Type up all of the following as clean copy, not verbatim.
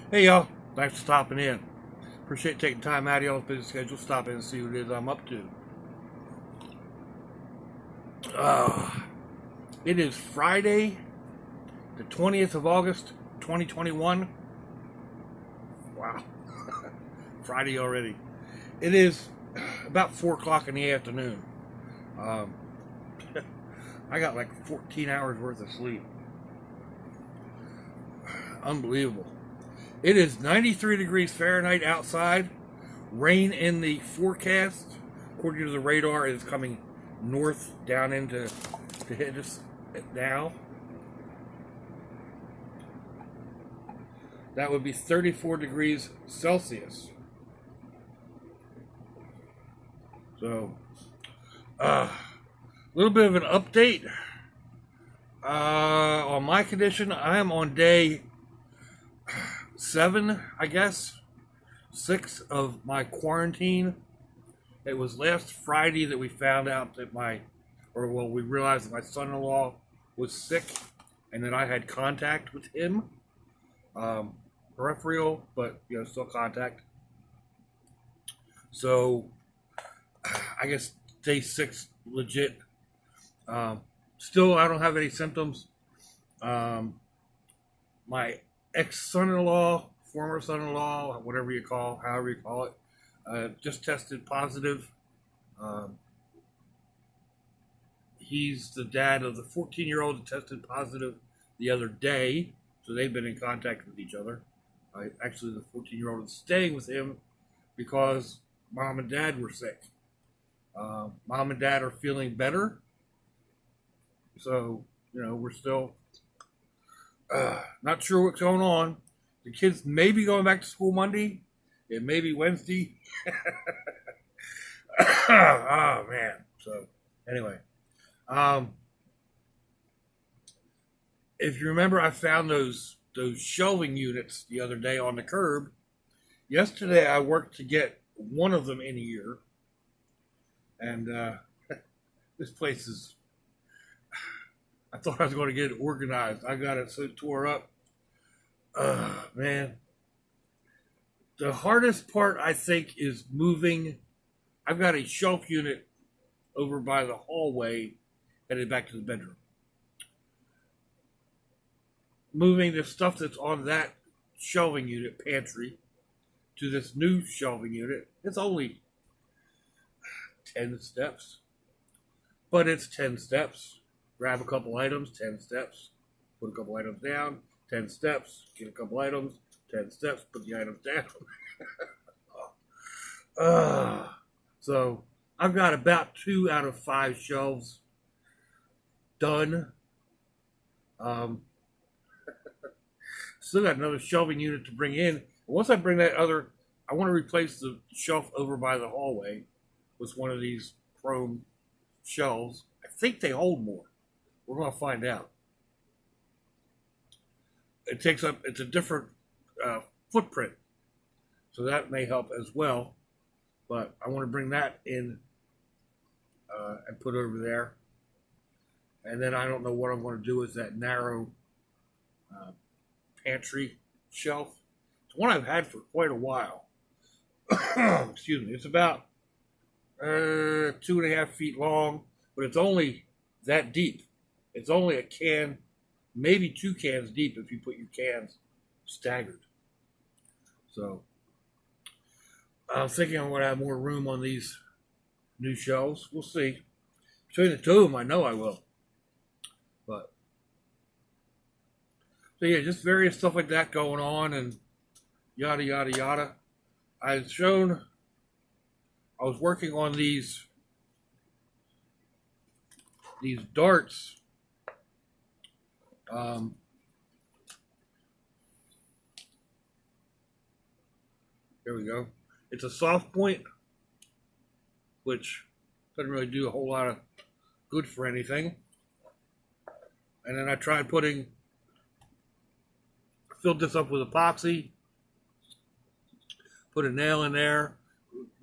Hey y'all, thanks for stopping in. Appreciate taking time out of y'all's busy schedule, stop in and see what it is I'm up to. Uh, it is Friday, the 20th of August, 2021. Wow, Friday already. It is about 4 o'clock in the afternoon. Um, I got like 14 hours worth of sleep. Unbelievable. It is 93 degrees Fahrenheit outside. Rain in the forecast. According to the radar, it is coming north down into to hit us now. That would be 34 degrees Celsius. So, a little bit of an update on my condition. I am on day 7, I guess, 6 of my quarantine. It was last Friday that we found out that we realized that my son-in-law was sick and that I had contact with him. Peripheral, but still contact. So, I guess day 6, legit. Still, I don't have any symptoms. My ex-son-in-law, former son-in-law, however you call it, just tested positive. He's the dad of the 14-year-old that tested positive the other day, so they've been in contact with each other. Actually, the 14-year-old is staying with him because mom and dad were sick. Mom and dad are feeling better, so we're still not sure what's going on. The kids may be going back to school Monday. It may be Wednesday. Oh man. So anyway, if you remember, I found those shelving units the other day on the curb. Yesterday, I worked to get one of them in here, and this place is. I thought I was going to get it organized. I got it so tore up. Man. The hardest part, I think, is moving. I've got a shelf unit over by the hallway headed back to the bedroom. Moving the stuff that's on that shelving unit, pantry, to this new shelving unit, it's only 10 steps. But it's 10 steps. Grab a couple items, 10 steps. Put a couple items down, 10 steps. Get a couple items, 10 steps. Put the items down. So I've got about 2 out of 5 shelves done. Still got another shelving unit to bring in. Once I bring that other, I want to replace the shelf over by the hallway with one of these chrome shelves. I think they hold more. We're going to find out. It's a different footprint, so that may help as well. But I want to bring that in and put it over there. And then I don't know what I'm going to do with that narrow pantry shelf. It's one I've had for quite a while. Excuse me. It's about 2.5 feet long, but it's only that deep. It's only a can, maybe 2 cans deep if you put your cans staggered. So I'm thinking I'm going to have more room on these new shelves. We'll see. Between the two of them, I know I will. But so yeah, just various stuff like that going on and yada yada yada. I was working on these darts. There we go. It's a soft point, which doesn't really do a whole lot of good for anything. And then I tried filled this up with epoxy, put a nail in there,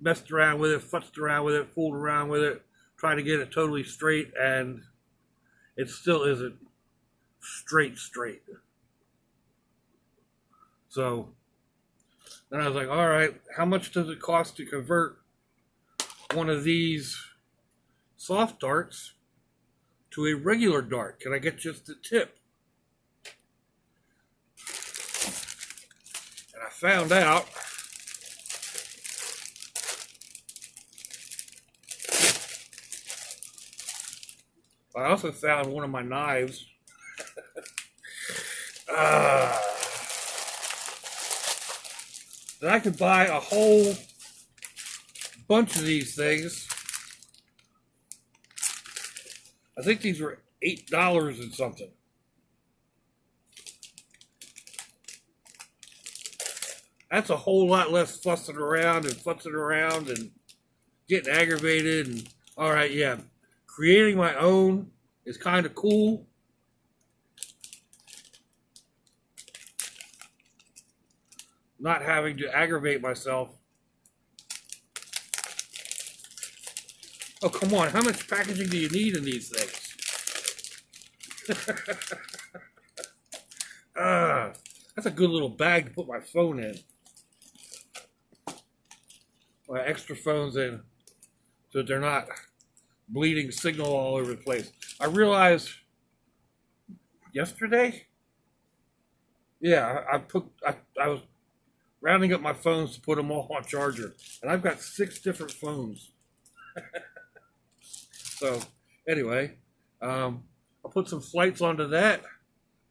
messed around with it, futzed around with it, fooled around with it, tried to get it totally straight, and it still isn't straight. So Then I was like, all right, how much does it cost to convert one of these soft darts to a regular dart? Can I get just the tip? And I found out I also found one of my knives. That I could buy a whole bunch of these things. I think these were $8 and something. That's a whole lot less fussing around and getting aggravated. And all right, yeah, creating my own is kind of cool. Not having to aggravate myself. Oh, come on. How much packaging do you need in these things? That's a good little bag to put my phone in. My extra phones in so that they're not bleeding signal all over the place. I realized yesterday, yeah, I was rounding up my phones to put them all on charger, and I've got 6 different phones. So anyway, I'll put some flights onto that.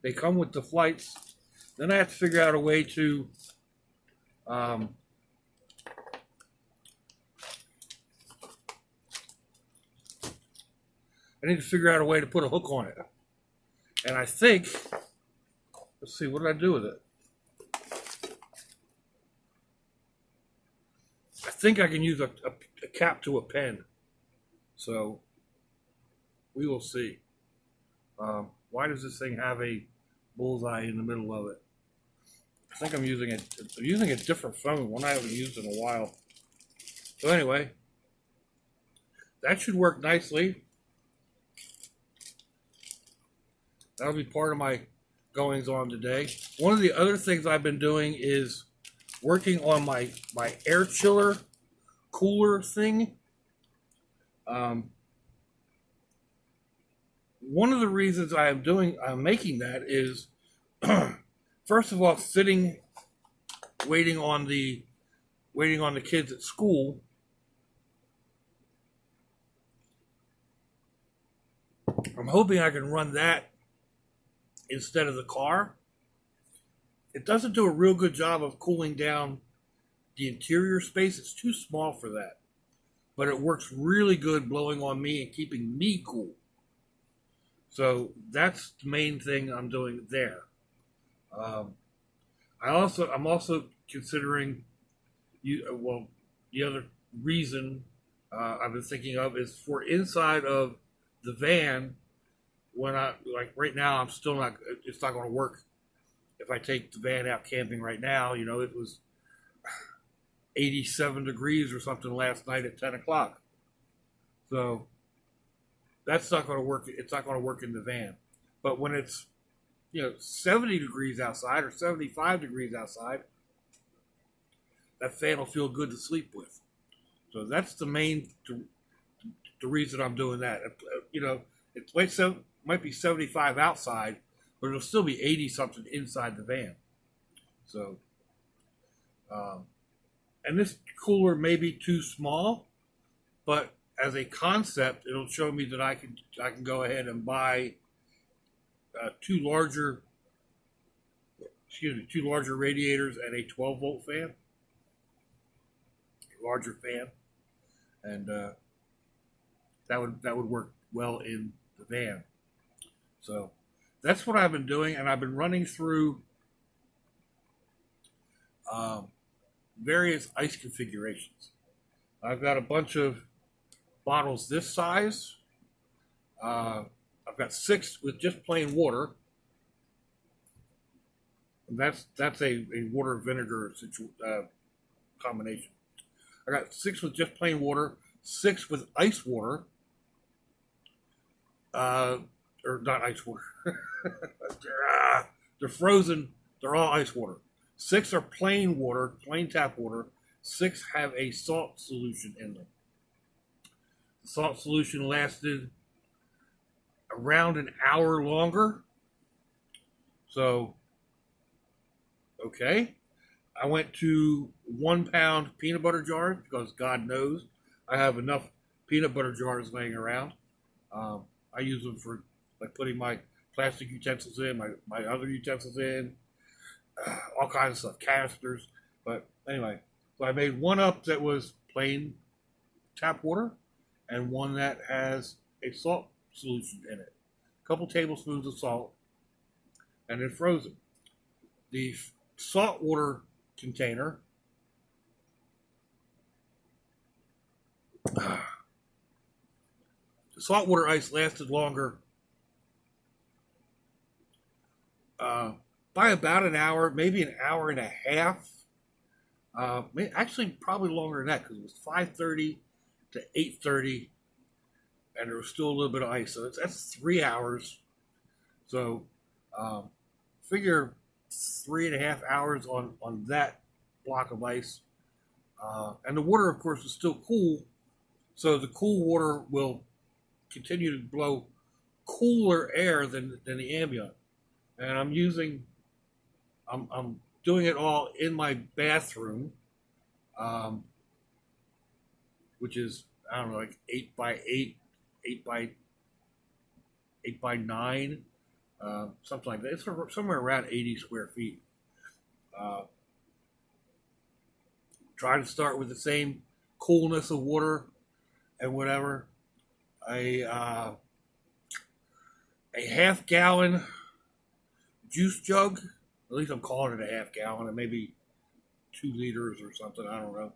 They come with the flights. Then I have to figure out a way to I need to figure out a way to put a hook on it. And I think, let's see, what did I do with it? I think I can use a cap to a pen. So we will see. Why does this thing have a bullseye in the middle of it? I think I'm using a different phone, one I haven't used in a while. So anyway, that should work nicely. That'll be part of my goings on today. One of the other things I've been doing is working on my air chiller cooler thing. One of the reasons I'm making that is, first of all, waiting on the kids at school. I'm hoping I can run that instead of the car. It doesn't do a real good job of cooling down the interior space. It's too small for that. But it works really good blowing on me and keeping me cool. So that's the main thing I'm doing there. I'm also considering the other reason I've been thinking of is for inside of the van. When right now, it's not going to work if I take the van out camping right now. You know, it was 87 degrees or something last night at 10 o'clock. So that's not going to work. It's not going to work in the van. But when it's, 70 degrees outside or 75 degrees outside, that fan will feel good to sleep with. So that's the reason I'm doing that. It might be 75 outside, but it'll still be 80 something inside the van. So, and this cooler may be too small, but as a concept, it'll show me that I can go ahead and buy two larger radiators and a 12-volt fan, a larger fan, and that would work well in the van. So that's what I've been doing, and I've been running through various ice configurations. I've got a bunch of bottles this size. I've got 6 with just plain water. And that's a water vinegar combination. I got 6 with just plain water, 6 with ice water. Or not ice water. They're frozen. They're all ice water. 6 are plain water, plain tap water. 6 have a salt solution in them. The salt solution lasted around an hour longer. So, okay. I went to 1 pound peanut butter jars because God knows I have enough peanut butter jars laying around. I use them for like putting my plastic utensils in, my other utensils in, all kinds of stuff, canisters. But anyway, so I made one up that was plain tap water and one that has a salt solution in it. A couple tablespoons of salt and then frozen. The salt water container the saltwater ice lasted longer by about an hour, maybe an hour and a half. Actually, probably longer than that because it was 5:30 to 8:30, and there was still a little bit of ice. So that's 3 hours. So figure 3.5 hours on that block of ice. And the water, of course, is still cool. So the cool water will continue to blow cooler air than the ambient. And I'm doing it all in my bathroom, which is, I don't know, like 8 by 8, 8 by 9, something like that. It's somewhere around 80 square feet. Try to start with the same coolness of water and whatever. A half gallon juice jug. At least I'm calling it a half gallon. It may be 2 liters or something. I don't know.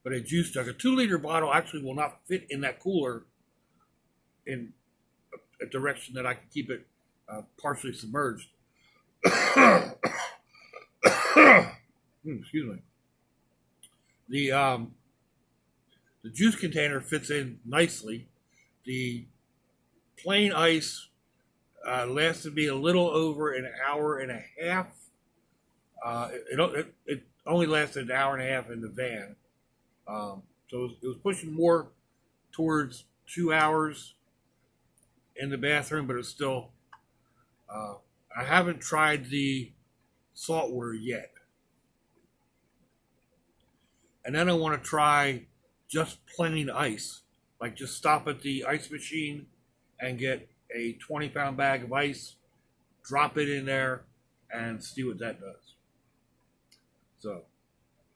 But a juice jug. A 2-liter bottle actually will not fit in that cooler in a direction that I can keep it partially submerged. Excuse me. The juice container fits in nicely. The plain ice lasted me a little over an hour and a half. It only lasted an hour and a half in the van. So it was pushing more towards 2 hours in the bathroom, but it's still, I haven't tried the salt water yet. And then I want to try just plain ice. Like just stop at the ice machine and get a 20-pound bag of ice, drop it in there, and see what that does. So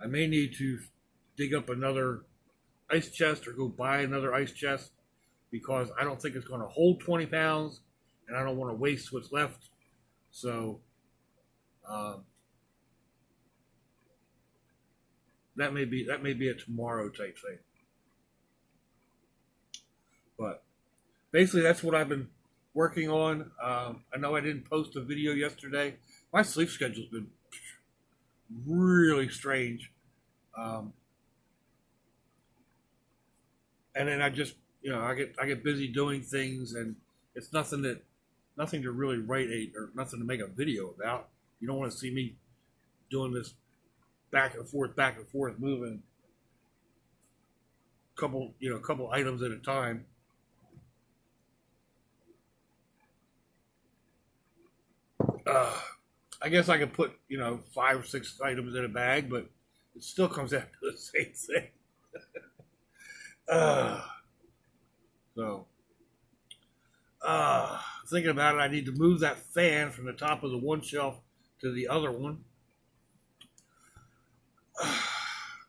I may need to dig up another ice chest or go buy another ice chest because I don't think it's going to hold 20 pounds and I don't want to waste what's left. So that may be a tomorrow type thing. But basically that's what I've been working on. I know I didn't post a video yesterday. My sleep schedule's been really strange. And then I just, I get busy doing things, and it's nothing to really write or nothing to make a video about. You don't want to see me doing this back and forth, moving couple items at a time. I guess I could put 5 or 6 items in a bag, but it still comes out to the same thing. Thinking about it, I need to move that fan from the top of the one shelf to the other one.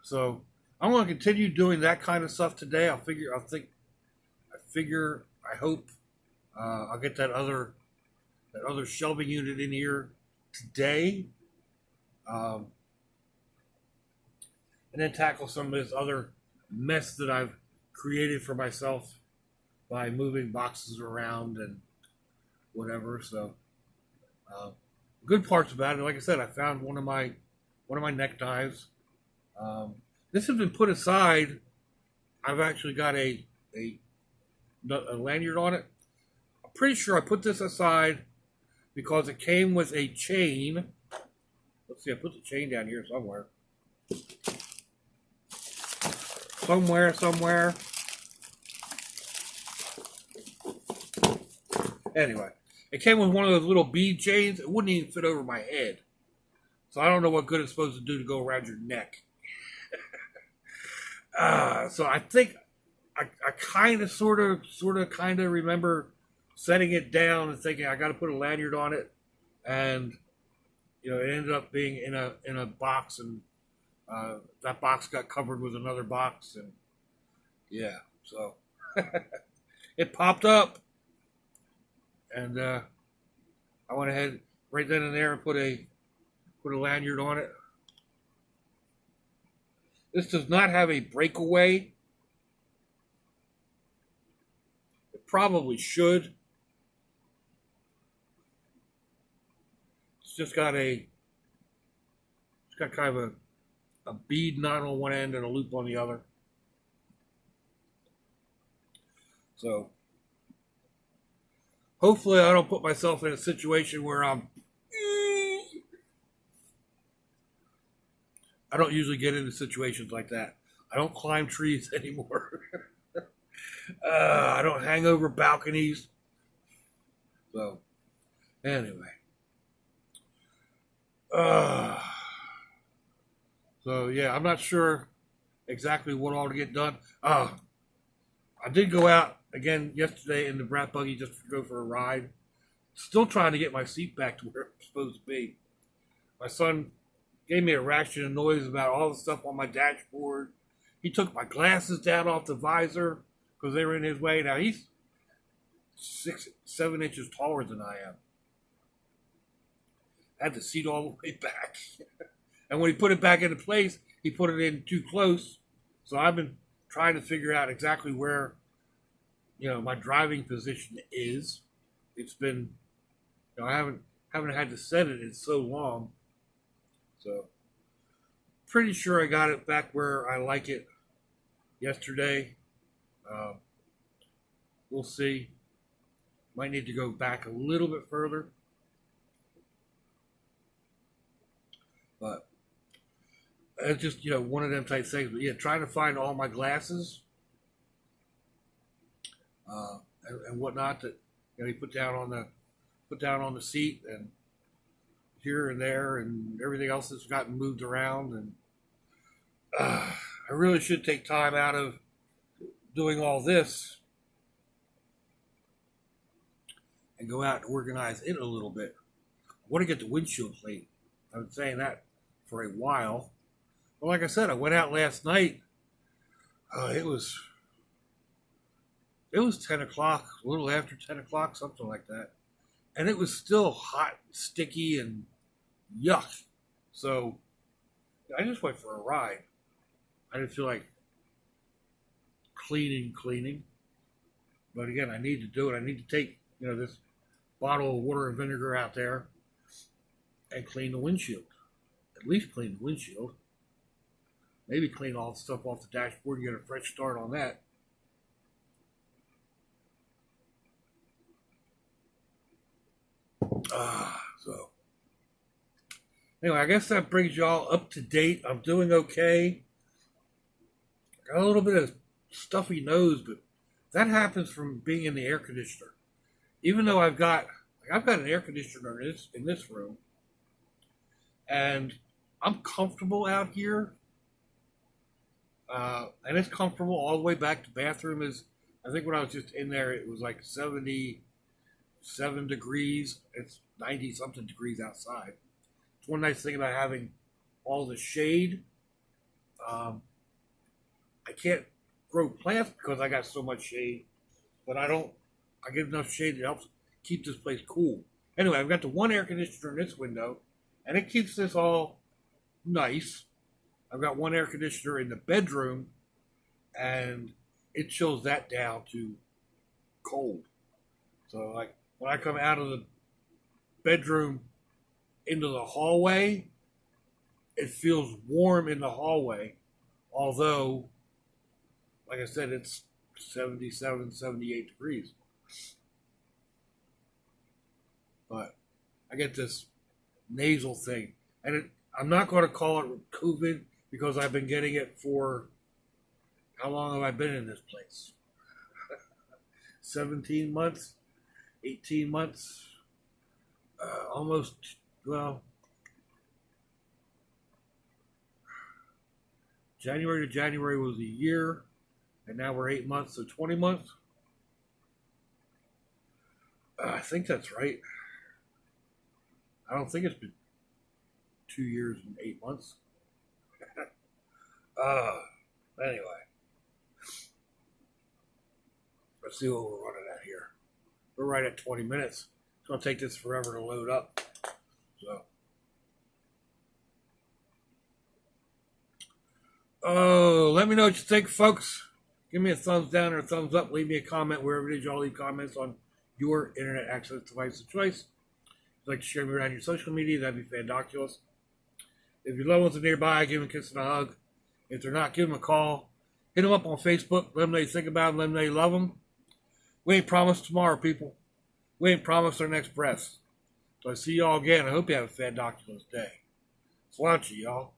So I'm going to continue doing that kind of stuff today. I hope I'll get that other shelving unit in here today, and then tackle some of this other mess that I've created for myself by moving boxes around and whatever. So good parts about it, like I said, I found one of my neck knives. This has been put aside. I've actually got a lanyard on it. I'm pretty sure I put this aside because it came with a chain Let's see, I put the chain down here somewhere. Somewhere. Anyway, it came with one of those little bead chains. It wouldn't even fit over my head. So I don't know what good it's supposed to do to go around your neck. So I think I kind of, sort of remember setting it down and thinking I got to put a lanyard on it, and it ended up being in a box, and that box got covered with another box, and yeah, so it popped up, and I went ahead right then and there and put a lanyard on it. This does not have a breakaway. It probably should. It's got kind of a bead knot on one end and a loop on the other. So hopefully I don't put myself in a situation where I don't usually get into situations like that. I don't climb trees anymore. I don't hang over balconies. So anyway. So yeah, I'm not sure exactly what all to get done. I did go out again yesterday in the brat buggy just to go for a ride. Still trying to get my seat back to where it's supposed to be. My son gave me a ration of noise about all the stuff on my dashboard. He took my glasses down off the visor because they were in his way. Now he's 7 inches taller than I am. I had the seat all the way back. And when he put it back into place, he put it in too close. So I've been trying to figure out exactly where, my driving position is. It's been, I haven't had to set it in so long. So pretty sure I got it back where I like it yesterday. We'll see. Might need to go back a little bit further. But it's just, one of them type things. But yeah, trying to find all my glasses and whatnot that you put down on the seat, and here and there, and everything else that's gotten moved around. And I really should take time out of doing all this and go out and organize it a little bit. I want to get the windshield clean. I've been saying that for a while. Well, like I said, I went out last night. It was 10 o'clock, a little after 10 o'clock, something like that. And it was still hot, sticky, and yuck. So I just went for a ride. I didn't feel like cleaning. But again, I need to do it. I need to take, this bottle of water and vinegar out there and clean the windshield. At least clean the windshield. Maybe clean all the stuff off the dashboard and get a fresh start on that. So anyway, I guess that brings y'all up to date. I'm doing okay. Got a little bit of stuffy nose, but that happens from being in the air conditioner. Even though I've got an air conditioner in this room, and I'm comfortable out here, and it's comfortable all the way back. The bathroom is, I think when I was just in there, it was like 77 degrees. It's 90 something degrees outside. It's one nice thing about having all the shade. I can't grow plants because I got so much shade, but I get enough shade that helps keep this place cool. Anyway, I've got the one air conditioner in this window, and it keeps this all nice. I've got one air conditioner in the bedroom, and it chills that down to cold. So like when I come out of the bedroom into the hallway, it feels warm in the hallway, although, like I said, it's 77, 78 degrees. But I get this nasal thing, and I'm not going to call it COVID because I've been getting it for, how long have I been in this place? 17 months, 18 months, almost, well, January to January was a year, and now we're 8 months, so 20 months. I think that's right. I don't think it's been 2 years and 8 months. Anyway, let's see what we're running at here. We're right at 20 minutes. It's going to take this forever to load up. So, let me know what you think, folks. Give me a thumbs down or a thumbs up. Leave me a comment wherever it is y'all leave comments on your internet access device of choice. If you'd like to share me around your social media, that'd be fandoculous. If your loved ones are nearby, give them a kiss and a hug. If they're not, give them a call. Hit them up on Facebook. Let them know you think about them. Let them know you love them. We ain't promised tomorrow, people. We ain't promised our next breath. So I see y'all again. I hope you have a fandoculous day. Sláinte, y'all.